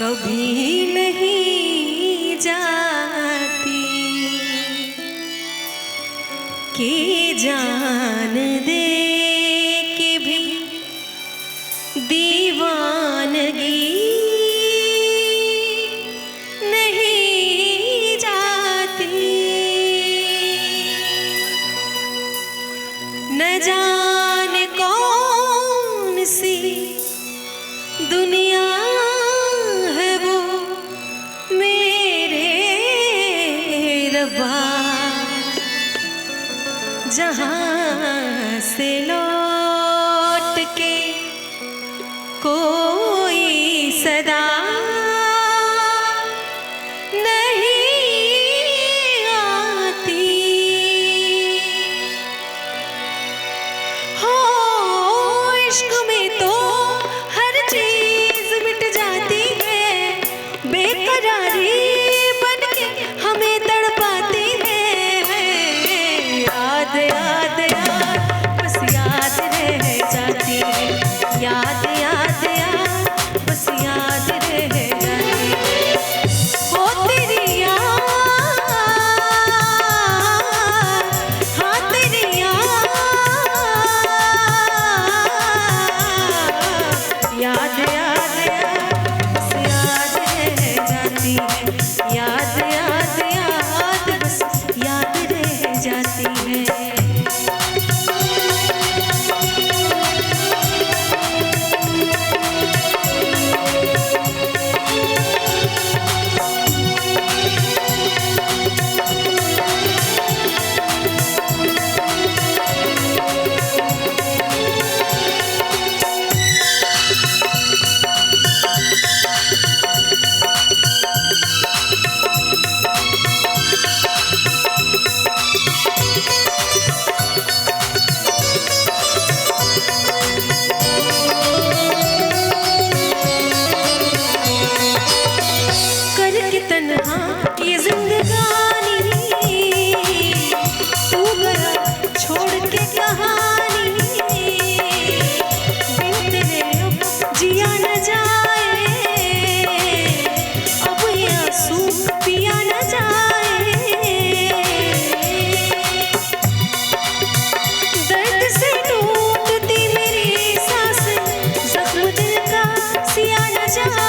कभी नहीं जाती कि जान दे के भी दीवानगी नहीं जाती। न जाने कौन सी दुनिया है वो मेरे रब्बा, जहाँ से लौट के कोई सदा नहीं आती। हो इश्क में तो हर चीज मिट जाती है, बेकरारी बन के हमें तड़पाती है। याद याद याद बस याद रह जाती है, याद याद याद बस याद रह जाती है। वो तेरी याद, हाँ तेरी याद, याद याद याद बस याद रह जाती है, याद याद याद बस याद रह जाती है। ये जिंदगानी तू गया छोड़ के कहानी, बिन तेरे अब जिया न जाए, अब ये आंसू पिया न जाए। दर्द से टूटती मेरी सांसें, जख्म दिल का सिया न जाए।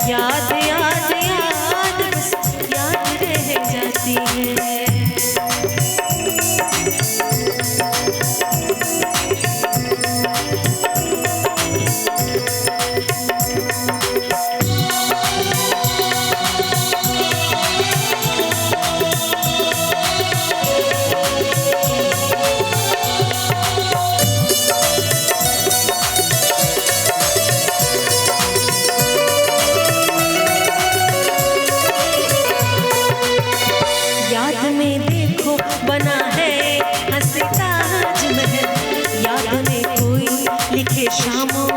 याद याद याद बस याद रह जाती है। याद में देखो बना है हंसता ताजमहल, याद में कोई लिखे शामों